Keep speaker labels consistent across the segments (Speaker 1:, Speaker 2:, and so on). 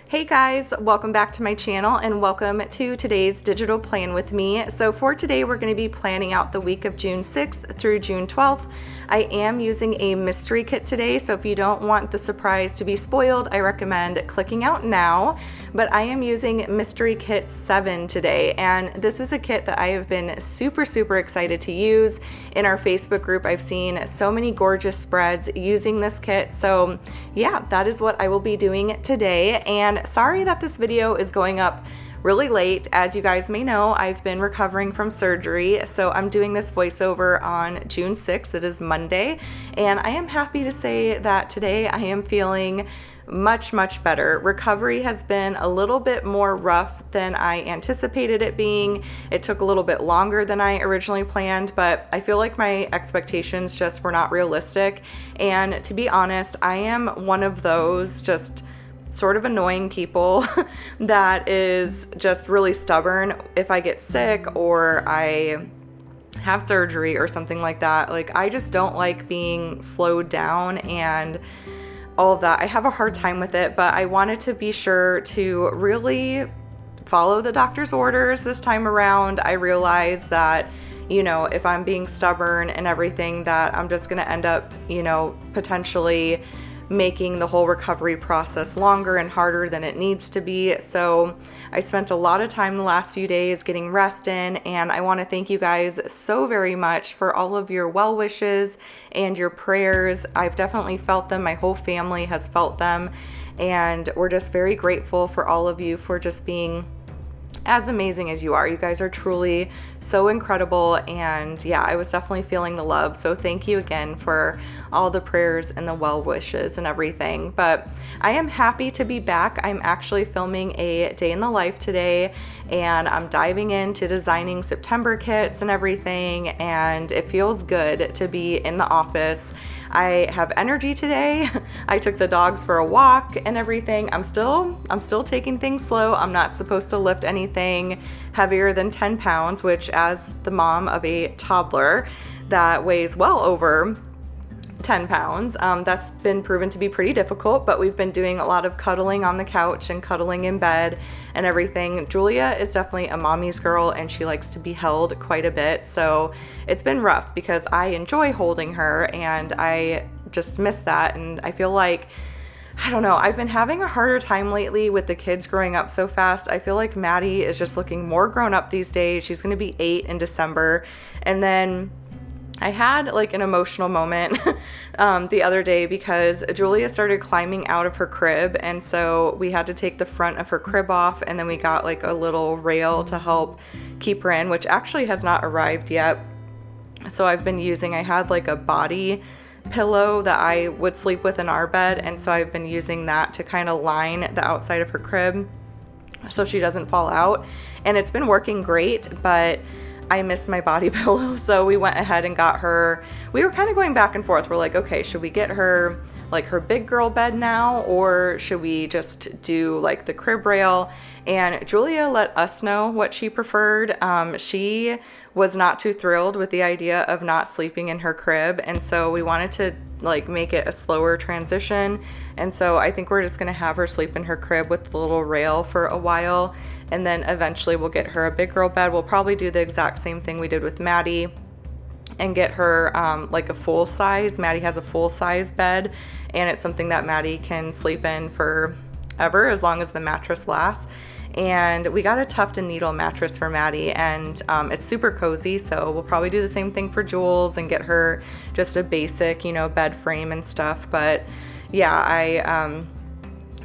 Speaker 1: Hey guys, welcome back to my channel and welcome to today's digital plan with me. So for today, we're going to be planning out the week of June 6th through June 12th. I am using a mystery kit today, so if you don't want the surprise to be spoiled, I recommend clicking out now. But I am using Mystery Kit 7 today, and this is a kit that I have been super excited to use. In our Facebook group, I've seen so many gorgeous spreads using this kit, so yeah, that is what I will be doing today. And sorry that this video is going up really late. As you guys may know, I've been recovering from surgery, so I'm doing this voiceover on June 6th. It is Monday, and I am happy to say that today I am feeling much better. Recovery has been a little bit more rough than I anticipated it being. It took a little bit longer than I originally planned, but I feel like my expectations just were not realistic. And to be honest, I am one of those just sort of annoying people that is just really stubborn. If I get sick or I have surgery or something like that, like I just don't like being slowed down and all of that. I have a hard time with it, but I wanted to be sure to really follow the doctor's orders this time around. I realized that, you know, if I'm being stubborn and everything, that I'm just going to end up, you know, potentially making the whole recovery process longer and harder than it needs to be. So I spent a lot of time the last few days getting rest in, and I want to thank you guys so very much for all of your well wishes and your prayers. I've definitely felt them. My whole family has felt them, and we're just very grateful for all of you for just being as amazing as you are. You guys are truly so incredible, and yeah, I was definitely feeling the love. So thank you again for all the prayers and the well wishes and everything. But I am happy to be back. I'm actually filming a day in the life today, and I'm diving into designing September kits and everything, and it feels good to be in the office. I have energy today. I took the dogs for a walk and everything. I'm still taking things slow. I'm not supposed to lift anything heavier than 10 pounds, which as the mom of a toddler that weighs well over 10 pounds, that's been proven to be pretty difficult, but we've been doing a lot of cuddling on the couch and cuddling in bed and everything. Julia is definitely a mommy's girl, and she likes to be held quite a bit, so it's been rough because I enjoy holding her and I just miss that. And I feel like, I don't know, I've been having a harder time lately with the kids growing up so fast. I feel like Maddie is just looking more grown up these days. She's going to be 8 in December, and then I had like an emotional moment the other day because Julia started climbing out of her crib, and so we had to take the front of her crib off, and then we got like a little rail to help keep her in, which actually has not arrived yet. So I had like a body pillow that I would sleep with in our bed, and so I've been using that to kind of line the outside of her crib so she doesn't fall out, and it's been working great, but I missed my body pillow, so we went ahead and got her. We were kind of going back and forth. We're like, okay, should we get her like her big girl bed now, or should we just do like the crib rail? And Julia let us know what she preferred. She was not too thrilled with the idea of not sleeping in her crib, and so we wanted to like make it a slower transition, and so I think we're just gonna have her sleep in her crib with the little rail for a while, and then eventually we'll get her a big girl bed. We'll probably do the exact same thing we did with Maddie and get her like a full size. Maddie has a full size bed, and it's something that Maddie can sleep in forever as long as the mattress lasts. And we got a tuft and needle mattress for Maddie, and it's super cozy, so we'll probably do the same thing for Jules and get her just a basic, you know, bed frame and stuff. But yeah, I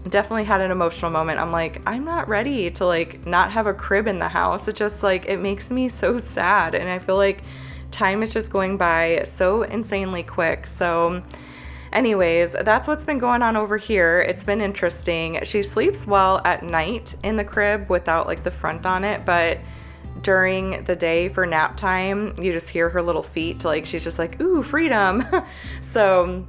Speaker 1: definitely had an emotional moment. I'm like, I'm not ready to like not have a crib in the house. It just like, it makes me so sad, and I feel like time is just going by so insanely quick. So anyways, that's what's been going on over here. It's been interesting. She sleeps well at night in the crib without like the front on it, but during the day for nap time, you just hear her little feet, like she's just like, ooh, freedom. So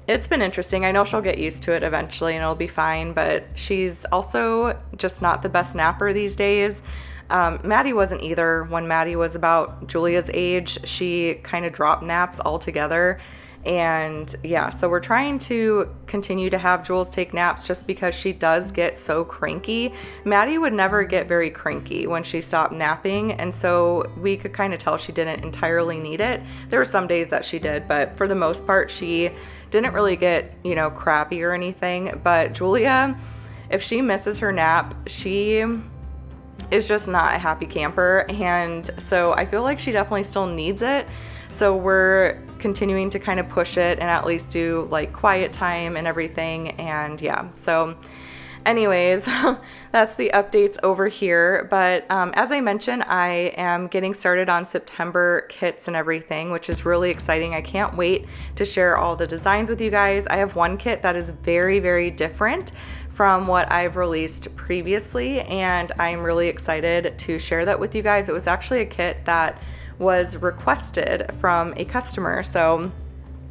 Speaker 1: it's been interesting. I know she'll get used to it eventually and it'll be fine, but she's also just not the best napper these days. Maddie wasn't either. When Maddie was about Julia's age, she kind of dropped naps altogether. And yeah, so we're trying to continue to have Jules take naps just because she does get so cranky. Maddie would never get very cranky when she stopped napping, and so we could kind of tell she didn't entirely need it. There were some days that she did, but for the most part she didn't really get, crappy or anything. But Julia, if she misses her nap, she is just not a happy camper, and so I feel like she definitely still needs it. So we're continuing to kind of push it and at least do like quiet time and everything. And yeah, so anyways, that's the updates over here. But as I mentioned, I am getting started on September kits and everything, which is really exciting. I can't wait to share all the designs with you guys. I have one kit that is very, very different from what I've released previously, and I'm really excited to share that with you guys. It was actually a kit that was requested from a customer. So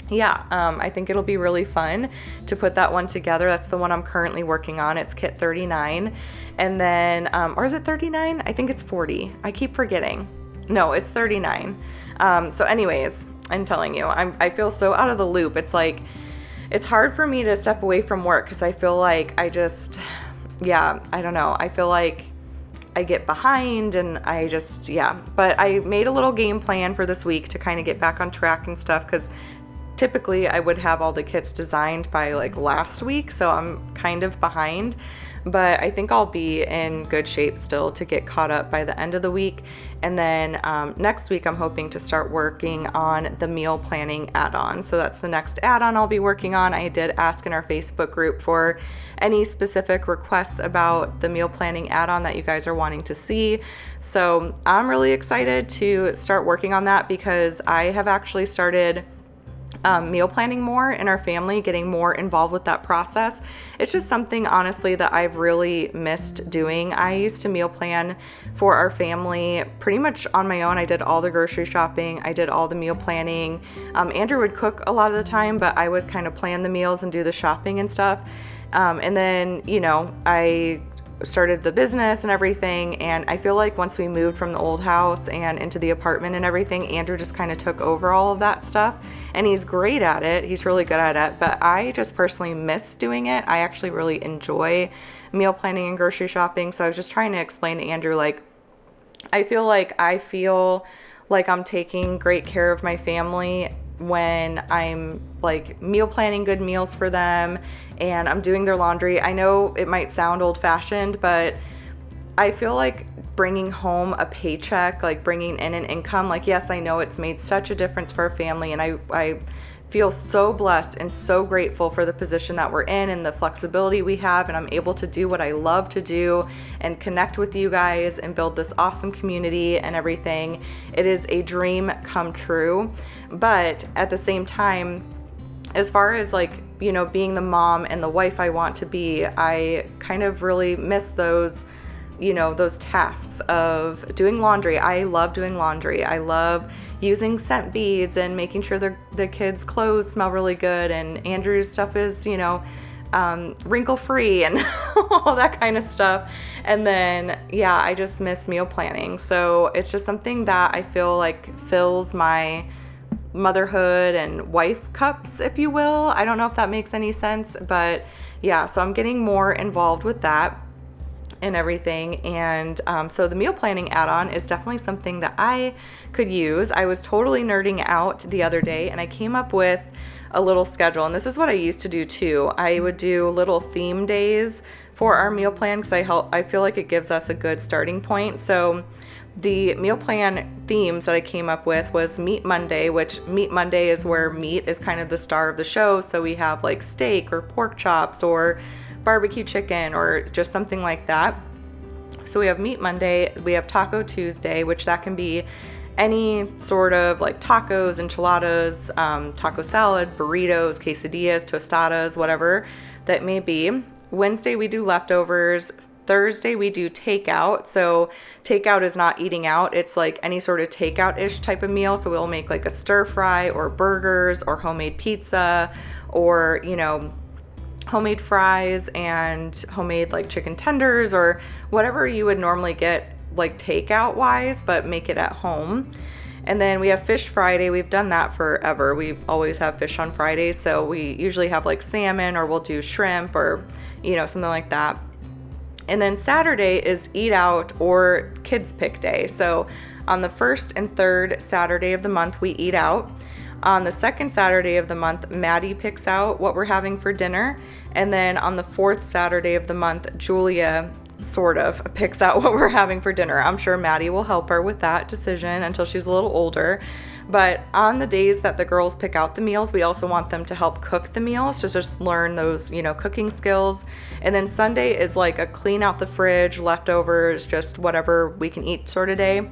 Speaker 1: yeah, I think it'll be really fun to put that one together. That's the one I'm currently working on. It's kit 39. And then, or is it 39? I think it's 40. I keep forgetting. No, it's 39. So anyways, I'm telling you, I feel so out of the loop. It's like, it's hard for me to step away from work because I feel like I don't know. I feel like I get behind and but I made a little game plan for this week to kind of get back on track and stuff, because typically I would have all the kits designed by like last week, so I'm kind of behind, but I think I'll be in good shape still to get caught up by the end of the week. And then next week I'm hoping to start working on the meal planning add-on. So that's the next add-on I'll be working on. I did ask in our Facebook group for any specific requests about the meal planning add-on that you guys are wanting to see. So I'm really excited to start working on that because I have actually started meal planning more in our family, getting more involved with that process. It's just something, honestly, that I've really missed doing. I used to meal plan for our family pretty much on my own. I did all the grocery shopping. I did all the meal planning. Andrew would cook a lot of the time, but I would kind of plan the meals and do the shopping and stuff. And then, I started the business and everything, and I feel like once we moved from the old house and into the apartment and everything, Andrew just kind of took over all of that stuff, and he's great at it. He's really good at it, but I just personally miss doing it. I actually really enjoy meal planning and grocery shopping. So I was just trying to explain to Andrew, like, I feel like I'm taking great care of my family when I'm like meal planning good meals for them and I'm doing their laundry. I know it might sound old-fashioned, but I feel like bringing home a paycheck, like bringing in an income, like, yes, I know it's made such a difference for our family, and I feel so blessed and so grateful for the position that we're in and the flexibility we have, and I'm able to do what I love to do and connect with you guys and build this awesome community and everything. It is a dream come true. But at the same time, as far as like, being the mom and the wife I want to be, I kind of really miss those tasks of doing laundry. I love doing laundry. I love using scent beads and making sure the kids' clothes smell really good, and Andrew's stuff is, wrinkle-free and all that kind of stuff. And then, I just miss meal planning. So it's just something that I feel like fills my motherhood and wife cups, if you will. I don't know if that makes any sense, but so I'm getting more involved with that and everything. And so the meal planning add-on is definitely something that I could use. I was totally nerding out the other day, and I came up with a little schedule, and this is what I used to do too. I would do little theme days for our meal plan because I feel like it gives us a good starting point. So the meal plan themes that I came up with was Meat Monday, which Meat Monday is where meat is kind of the star of the show. So we have like steak or pork chops or barbecue chicken or just something like that. So we have Meat Monday, we have Taco Tuesday, which that can be any sort of like tacos, enchiladas, taco salad, burritos, quesadillas, tostadas, whatever that may be. Wednesday we do leftovers. Thursday we do takeout. So takeout is not eating out. It's like any sort of takeout-ish type of meal. So we'll make like a stir fry or burgers or homemade pizza or, homemade fries and homemade like chicken tenders or whatever you would normally get like takeout wise, but make it at home. And then we have Fish Friday. We've done that forever. We always have fish on Fridays. So we usually have like salmon, or we'll do shrimp, or, you know, something like that. And then Saturday is eat out or kids pick day. So on the first and third Saturday of the month, we eat out. On the second Saturday of the month, Maddie picks out what we're having for dinner. And then on the fourth Saturday of the month, Julia sort of picks out what we're having for dinner. I'm sure Maddie will help her with that decision until she's a little older. But on the days that the girls pick out the meals, we also want them to help cook the meals, to just learn those, you know, cooking skills. And then Sunday is like a clean out the fridge, leftovers, just whatever we can eat sort of day.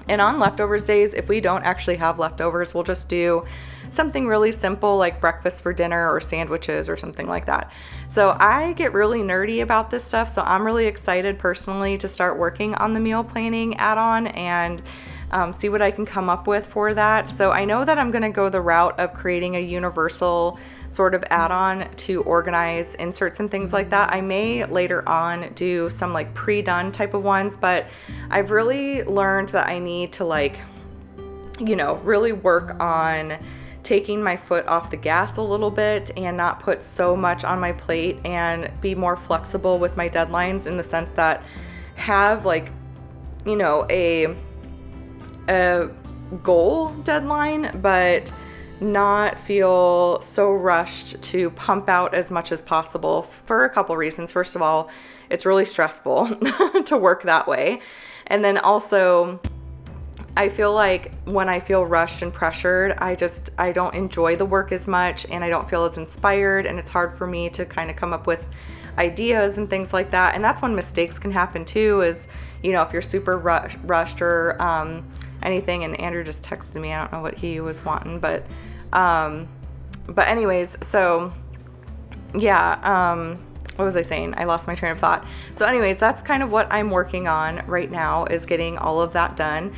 Speaker 1: And on leftovers days, if we don't actually have leftovers, we'll just do something really simple like breakfast for dinner or sandwiches or something like that. So I get really nerdy about this stuff. So I'm really excited personally to start working on the meal planning add-on and see what I can come up with for that. So I know that I'm going to go the route of creating a universal sort of add-on to organize inserts and things like that. I may later on do some like pre-done type of ones, but I've really learned that I need to, like, you know, really work on taking my foot off the gas a little bit and not put so much on my plate, and be more flexible with my deadlines, in the sense that have, like, you know, a goal deadline, but not feel so rushed to pump out as much as possible, for a couple reasons. First of all, it's really stressful to work that way. And then also, I feel like when I feel rushed and pressured, I don't enjoy the work as much, and I don't feel as inspired, and it's hard for me to kind of come up with ideas and things like that. And that's when mistakes can happen too, is, you know, if you're super rushed or anything. And Andrew just texted me. I don't know what he was wanting, but anyways, so yeah, what was I saying? I lost my train of thought. So anyways, that's kind of what I'm working on right now, is getting all of that done.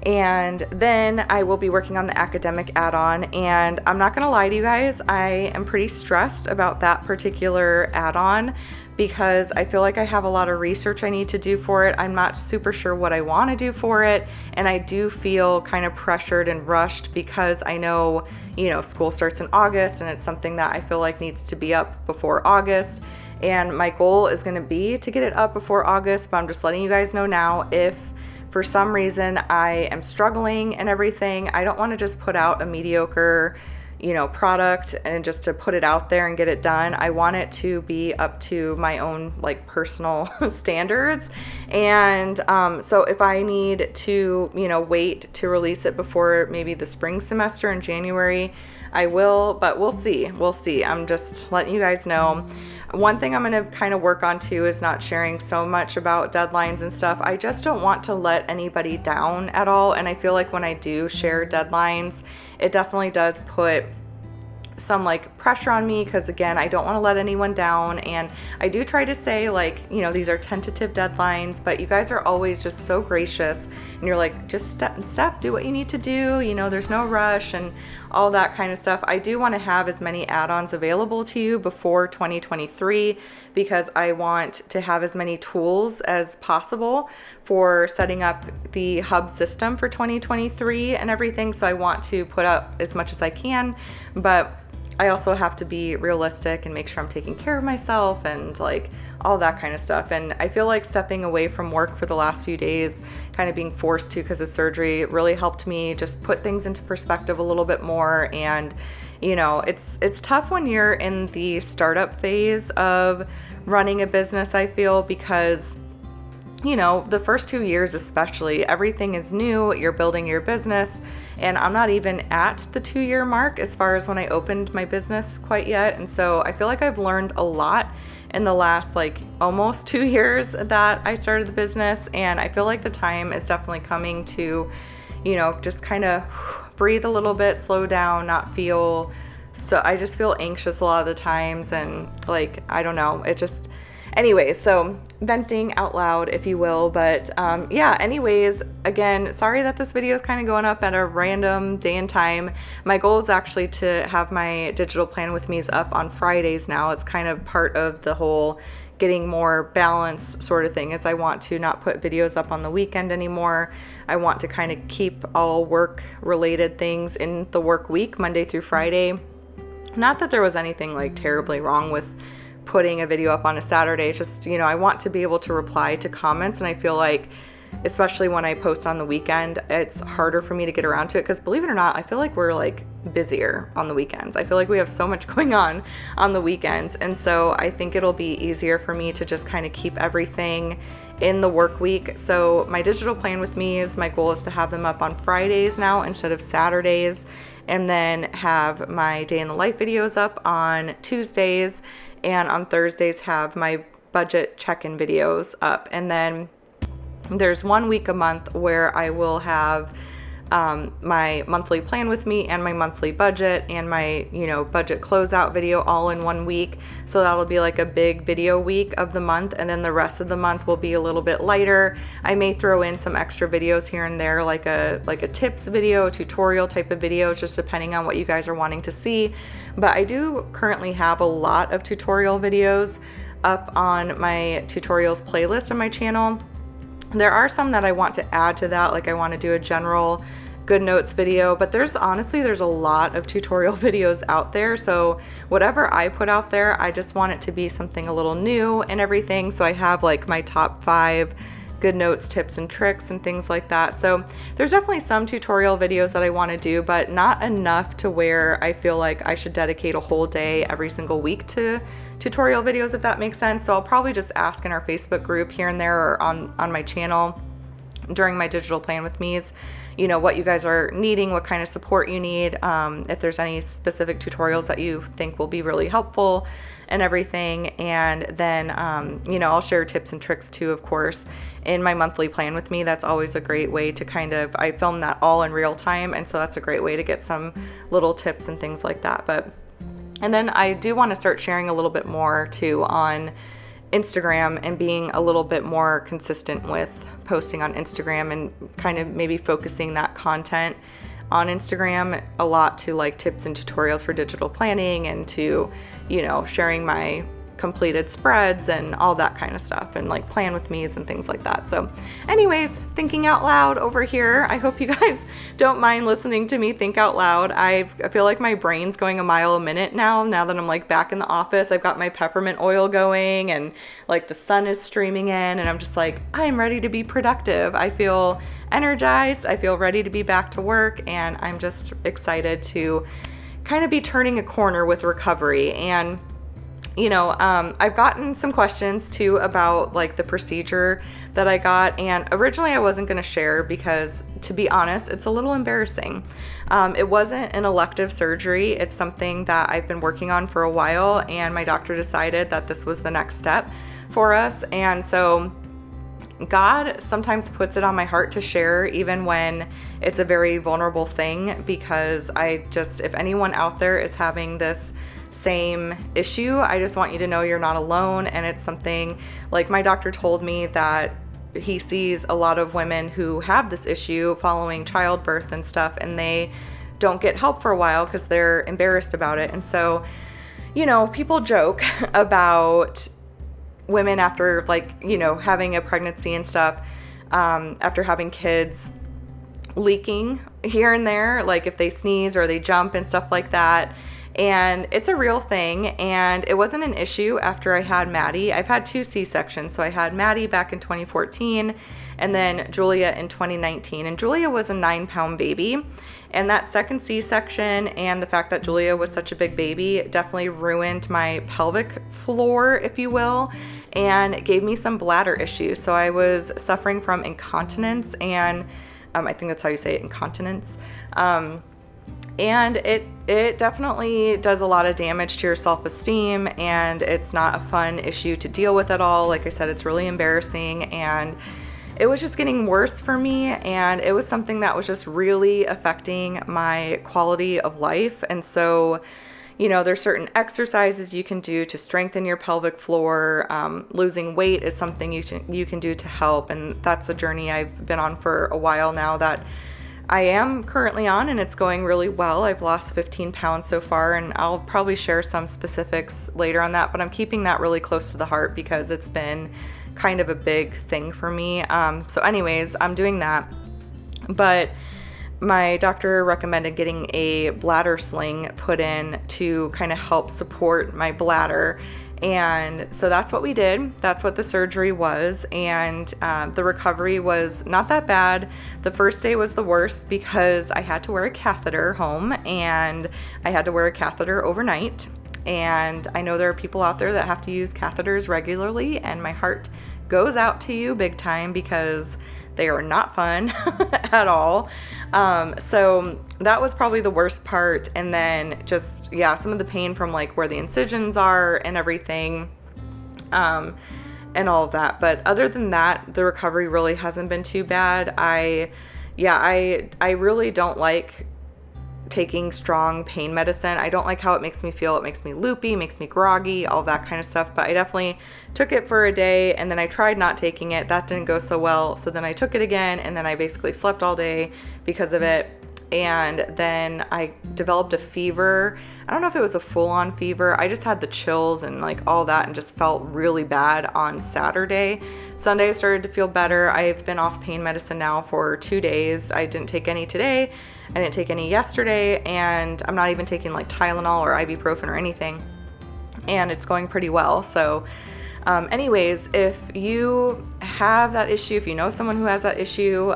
Speaker 1: And then I will be working on the academic add-on, and I'm not gonna lie to you guys, I am pretty stressed about that particular add-on, because I feel like I have a lot of research I need to do for it. I'm not super sure what I want to do for it, and I do feel kind of pressured and rushed, because I know, you know, school starts in August, and it's something that I feel like needs to be up before August. And my goal is going to be to get it up before August, but I'm just letting you guys know now, if for some reason I am struggling and everything, I don't want to just put out a mediocre, you know, product and just to put it out there and get it done. I want it to be up to my own, like, personal standards. And so if I need to, you know, wait to release it before maybe the spring semester in January, I will, but we'll see. We'll see. I'm just letting you guys know. One thing I'm going to kind of work on too is not sharing so much about deadlines and stuff. I just don't want to let anybody down at all. And I feel like when I do share deadlines, it definitely does put some, like, pressure on me, because again, I don't want to let anyone down. And I do try to say, like, you know, these are tentative deadlines, but you guys are always just so gracious, and you're like, just step, do what you need to do, you know, there's no rush and all that kind of stuff. I do want to have as many add-ons available to you before 2023, because I want to have as many tools as possible for setting up the hub system for 2023 and everything. So I want to put up as much as I can, but I also have to be realistic and make sure I'm taking care of myself and, like, all that kind of stuff. And I feel like stepping away from work for the last few days, kind of being forced to because of surgery, really helped me just put things into perspective a little bit more. And, you know, it's tough when you're in the startup phase of running a business, I feel, because, you know, the first 2 years especially, everything is new, you're building your business, and I'm not even at the 2-year mark as far as when I opened my business quite yet. And so I feel like I've learned a lot in the last, like, almost 2 years that I started the business, and I feel like the time is definitely coming to, you know, just kind of breathe a little bit, slow down, not feel so, I just feel anxious a lot of the times, and, like, I don't know, it just, Anyway, so venting out loud, if you will. But yeah, anyways, again, sorry that this video is kind of going up at a random day and time. My goal is actually to have my digital plan with me's up on Fridays now. It's kind of part of the whole getting more balance sort of thing, is I want to not put videos up on the weekend anymore. I want to kind of keep all work related things in the work week, Monday through Friday. Not that there was anything like terribly wrong with putting a video up on a Saturday. It's just, you know, I want to be able to reply to comments, and I feel like especially when I post on the weekend, it's harder for me to get around to it, because believe it or not, I feel like we're like busier on the weekends. I feel like we have so much going on the weekends, and so I think it'll be easier for me to just kind of keep everything in the work week. So my digital plan with me is, my goal is to have them up on Fridays now instead of Saturdays, and then have my day in the life videos up on Tuesdays, and on Thursdays have my budget check-in videos up. And then there's 1 week a month where I will have my monthly plan with me and my monthly budget and my, you know, budget closeout video all in 1 week. So that'll be like a big video week of the month, and then the rest of the month will be a little bit lighter. I may throw in some extra videos here and there, like a tips video, tutorial type of video, just depending on what you guys are wanting to see. But I do currently have a lot of tutorial videos up on my tutorials playlist on my channel. There are some that I want to add to that, like I want to do a general Goodnotes video, but there's a lot of tutorial videos out there. So whatever I put out there, I just want it to be something a little new and everything. So I have like my top 5 Goodnotes tips and tricks and things like that. So there's definitely some tutorial videos that I want to do, but not enough to where I feel like I should dedicate a whole day every single week to tutorial videos, if that makes sense. So I'll probably just ask in our Facebook group here and there, or on my channel during my digital plan with me's, you know, what you guys are needing, what kind of support you need, if there's any specific tutorials that you think will be really helpful and everything. And then, you know, I'll share tips and tricks too, of course, in my monthly plan with me. That's always a great way to kind of, I film that all in real time, and so that's a great way to get some little tips and things like that. And then I do want to start sharing a little bit more too on Instagram, and being a little bit more consistent with posting on Instagram, and kind of maybe focusing that content on Instagram a lot to like tips and tutorials for digital planning, and to, you know, sharing my completed spreads and all that kind of stuff, and like plan with me's and things like that. So anyways, thinking out loud over here. I hope you guys don't mind listening to me think out loud. I feel like my brain's going a mile a minute now that I'm like back in the office. I've got my peppermint oil going, and like the sun is streaming in, and I'm just like, I am ready to be productive. I feel energized. I feel ready to be back to work, and I'm just excited to kind of be turning a corner with recovery. And you know, I've gotten some questions too about like the procedure that I got, and originally I wasn't going to share because, to be honest, it's a little embarrassing. It wasn't an elective surgery. It's something that I've been working on for a while, and my doctor decided that this was the next step for us. And so God sometimes puts it on my heart to share, even when it's a very vulnerable thing, because if anyone out there is having this same issue, I just want you to know you're not alone. And it's something, like, my doctor told me that he sees a lot of women who have this issue following childbirth and stuff, and they don't get help for a while because they're embarrassed about it. And so, you know, people joke about women after, like, you know, having a pregnancy and stuff, after having kids, leaking here and there, like if they sneeze or they jump and stuff like that. And it's a real thing, and it wasn't an issue after I had Maddie. I've had 2 C-sections. So I had Maddie back in 2014 and then Julia in 2019. And Julia was a 9-pound baby. And that second C-section, and the fact that Julia was such a big baby, definitely ruined my pelvic floor, if you will, and it gave me some bladder issues. So I was suffering from incontinence, and I think that's how you say it, incontinence. And it definitely does a lot of damage to your self-esteem, and it's not a fun issue to deal with at all. Like I said, it's really embarrassing, and it was just getting worse for me, and it was something that was just really affecting my quality of life. And so, you know, there's certain exercises you can do to strengthen your pelvic floor. Losing weight is something you can do to help, and that's a journey I've been on for a while now that I am currently on, and it's going really well. I've lost 15 pounds so far, and I'll probably share some specifics later on that, but I'm keeping that really close to the heart because it's been kind of a big thing for me. So anyways, I'm doing that, but my doctor recommended getting a bladder sling put in to kind of help support my bladder. And so that's what we did. That's what the surgery was. And the recovery was not that bad. The first day was the worst because I had to wear a catheter home, and I had to wear a catheter overnight. And I know there are people out there that have to use catheters regularly, and my heart goes out to you big time because they are not fun at all. So that was probably the worst part. And then just, yeah, some of the pain from like where the incisions are and everything, and all of that. But other than that, the recovery really hasn't been too bad. I really don't like taking strong pain medicine. I don't like how it makes me feel. It makes me loopy, makes me groggy, all that kind of stuff. But I definitely took it for a day, and then I tried not taking it. That didn't go so well. So then I took it again, and then I basically slept all day because of it. And then I developed a fever. I don't know if it was a full-on fever. I just had the chills and like all that, and just felt really bad on Saturday. Sunday I started to feel better. I've been off pain medicine now for 2 days. I didn't take any today. I didn't take any yesterday, and I'm not even taking like Tylenol or ibuprofen or anything. And it's going pretty well. So anyways, if you have that issue, if you know someone who has that issue,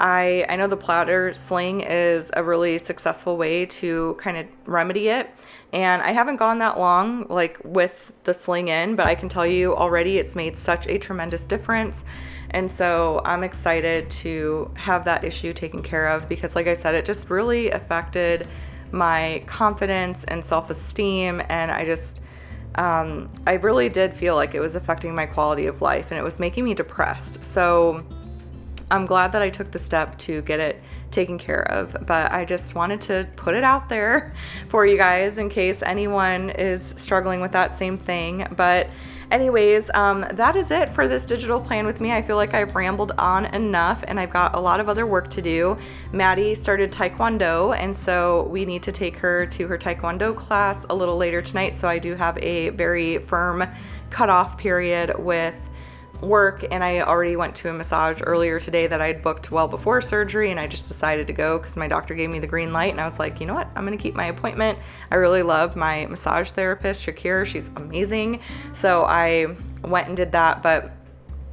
Speaker 1: I know the bladder sling is a really successful way to kind of remedy it. And I haven't gone that long like with the sling in, but I can tell you already it's made such a tremendous difference. And so I'm excited to have that issue taken care of because, like I said, it just really affected my confidence and self-esteem. And I really did feel like it was affecting my quality of life, and it was making me depressed. So I'm glad that I took the step to get it taken care of, but I just wanted to put it out there for you guys in case anyone is struggling with that same thing. But anyways, that is it for this digital plan with me. I feel like I've rambled on enough, and I've got a lot of other work to do. Maddie started Taekwondo, and so we need to take her to her Taekwondo class a little later tonight. So I do have a very firm cutoff period with work, and I already went to a massage earlier today that I'd booked well before surgery, and I just decided to go because my doctor gave me the green light, and I was like, you know what, I'm gonna keep my appointment. I really love my massage therapist, Shakira. She's amazing. So I went and did that, but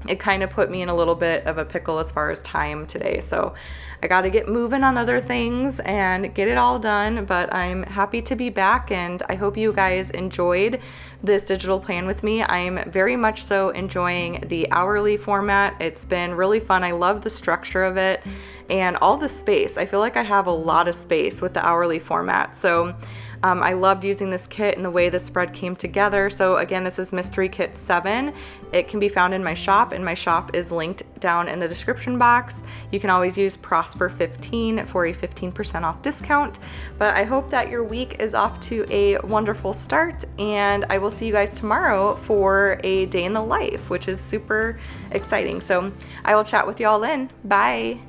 Speaker 1: it kind of put me in a little bit of a pickle as far as time today. So I got to get moving on other things and get it all done, but I'm happy to be back, and I hope you guys enjoyed this digital plan with me. I'm very much so enjoying the hourly format. It's been really fun. I love the structure of it and all the space. I feel like I have a lot of space with the hourly format. So I loved using this kit and the way the spread came together. So again, this is Mystery Kit 7. It can be found in my shop, and my shop is linked down in the description box. You can always use Prosper15 for a 15% off discount. But I hope that your week is off to a wonderful start, and I will see you guys tomorrow for a day in the life, which is super exciting. So I will chat with you all then. Bye.